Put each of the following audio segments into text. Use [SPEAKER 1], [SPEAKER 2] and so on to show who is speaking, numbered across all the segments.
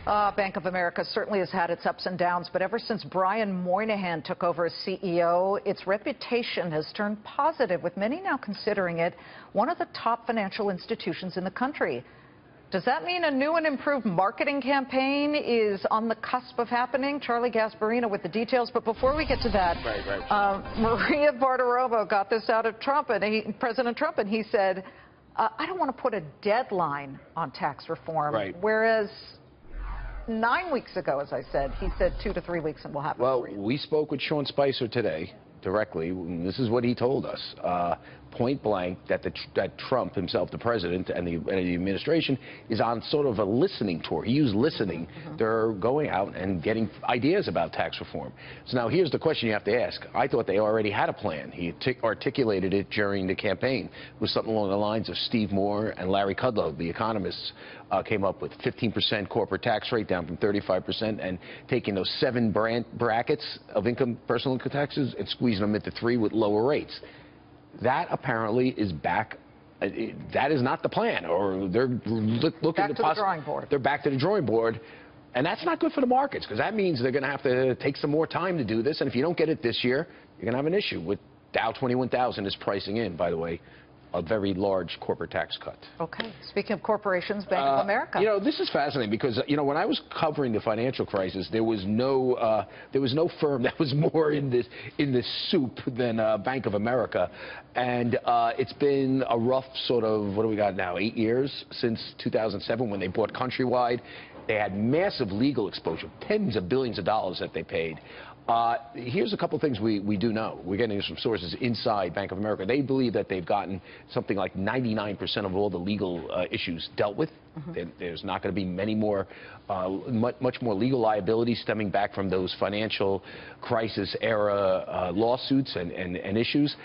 [SPEAKER 1] Bank of America certainly has had its ups and downs, but ever since Brian Moynihan took over as CEO, its reputation has turned positive, with many now considering it one of the top financial institutions in the country. Does that mean a new and improved marketing campaign is on the cusp of happening? Charlie Gasparino with the details. But before we get to that, Maria Bartiromo got this out of Trump, and President Trump, and he said, I don't want to put a deadline on tax reform, whereas 9 weeks ago, as I said, he said 2 to 3 weeks and we'll have it for you.
[SPEAKER 2] We spoke with Sean Spicer today directly. This is what he told us, point blank, that Trump himself, the president, and the administration is on sort of a listening tour. He used listening. They're going out and getting ideas about tax reform. So now here's the question you have to ask. I thought they already had a plan. He articulated it during the campaign. It was something along the lines of Steve Moore and Larry Kudlow, the economists, came up with 15% corporate tax rate down from 35%, and taking those 7 brackets of income, personal income taxes, and squeezing them into 3 with lower rates. That apparently is back. That is not the plan, or they're looking
[SPEAKER 1] back to the drawing board.
[SPEAKER 2] They're back to the drawing board, and that's not good for the markets, because that means they're going to have to take some more time to do this. And if you don't get it this year, you're going to have an issue. With Dow 21,000 is pricing in, by the way, a very large corporate tax cut.
[SPEAKER 1] Okay. Speaking of corporations, Bank of America.
[SPEAKER 2] You know, this is fascinating because, you know, when I was covering the financial crisis, there was no firm that was more in this soup than Bank of America, and it's been a rough sort of, what do we got now, 8 years since 2007 when they bought Countrywide. They had massive legal exposure, tens of billions of dollars that they paid. Here's a couple things we do know. We're getting some sources inside Bank of America. They believe that they've gotten something like 99% of all the legal issues dealt with. There's not going to be many more, much more legal liability stemming back from those financial crisis era lawsuits and issues.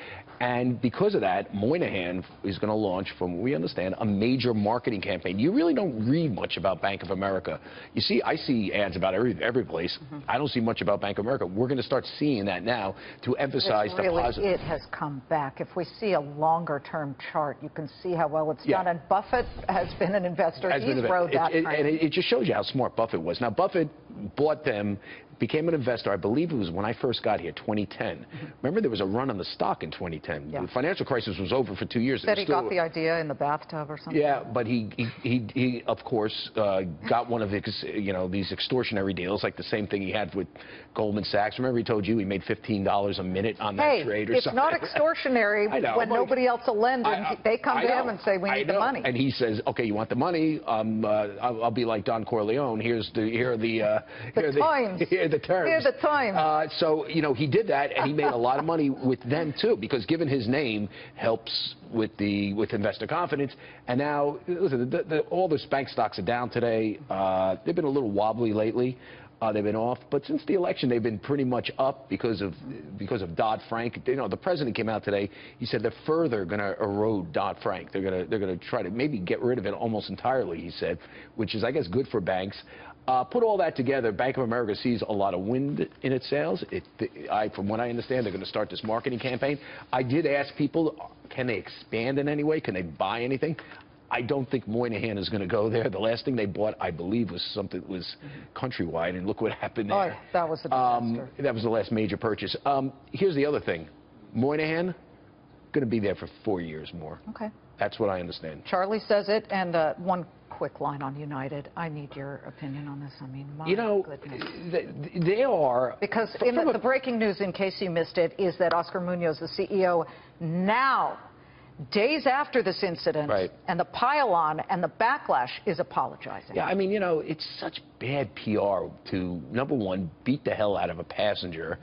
[SPEAKER 2] And because of that, Moynihan is going to launch, from what we understand, a major marketing campaign. You really don't read much about Bank of America. You see, I see ads about every place. I don't see much about Bank of America. We're going to start seeing that now to emphasize the positive.
[SPEAKER 1] It has come back. If we see a longer-term chart, you can see how well it's done. And Buffett has been an investor. He's rode that train.
[SPEAKER 2] And it just shows you how smart Buffett was. Now, Buffett bought them, became an investor, I believe it was when I first got here, 2010. Remember, there was a run on the stock in 2010. The financial crisis was over for 2 years.
[SPEAKER 1] Said he got the idea in the bathtub or something.
[SPEAKER 2] Yeah, but he of course, got one of the, you know, these extortionary deals, like the same thing he had with Goldman Sachs. Remember, he told you he made $15 a minute on that trade or something.
[SPEAKER 1] It's not extortionary when nobody else will lend, and they come to him and say, we need the money.
[SPEAKER 2] And he says, okay, you want the money? I'll be like Don Corleone. Here are the terms. Here are the times. So, you know, he did that, and he made a lot of money with them, too, because given his name helps with investor confidence. And now, listen, all the bank stocks are down today. They've been a little wobbly lately. They've been off, but since the election, they've been pretty much up because of Dodd-Frank. You know, the president came out today. He said they're further going to erode Dodd-Frank. They're going to try to maybe get rid of it almost entirely, he said, which is, I guess, good for banks. Put all that together, Bank of America sees a lot of wind in its sails. From what I understand, they're going to start this marketing campaign. I did ask people, can they expand in any way? Can they buy anything? I don't think Moynihan is going to go there. The last thing they bought, I believe, was Countrywide, and look what happened there.
[SPEAKER 1] Oh, that was a disaster.
[SPEAKER 2] That was the last major purchase. Here's the other thing. Moynihan, going to be there for 4 years more.
[SPEAKER 1] Okay.
[SPEAKER 2] That's what I understand.
[SPEAKER 1] Charlie says it, and one quick line on United. I need your opinion on this. I mean, my goodness.
[SPEAKER 2] They are...
[SPEAKER 1] Because the breaking news, in case you missed it, is that Oscar Munoz, the CEO, now, days after this incident, and the pile-on and the backlash, is apologizing.
[SPEAKER 2] Yeah, I mean, you know, it's such bad PR to, number one, beat the hell out of a passenger,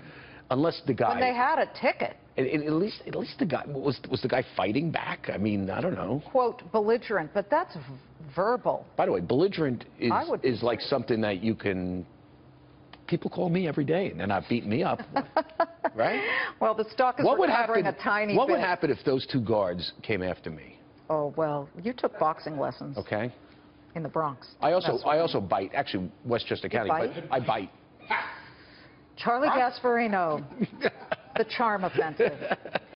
[SPEAKER 2] unless the guy...
[SPEAKER 1] When they had a ticket.
[SPEAKER 2] At least the guy, was the guy fighting back? I mean, I don't know.
[SPEAKER 1] Quote, belligerent, but that's verbal.
[SPEAKER 2] By the way, belligerent is like something that you can... People call me every day, and they're not beating me up, right?
[SPEAKER 1] Well, the stock is recovering a tiny bit.
[SPEAKER 2] What would happen if those 2 guards came after me?
[SPEAKER 1] Oh, well, you took boxing lessons.
[SPEAKER 2] Okay.
[SPEAKER 1] In the Bronx.
[SPEAKER 2] I also bite. Actually, Westchester County.
[SPEAKER 1] Bite?
[SPEAKER 2] But I bite.
[SPEAKER 1] Charlie Gasparino, the charm offensive.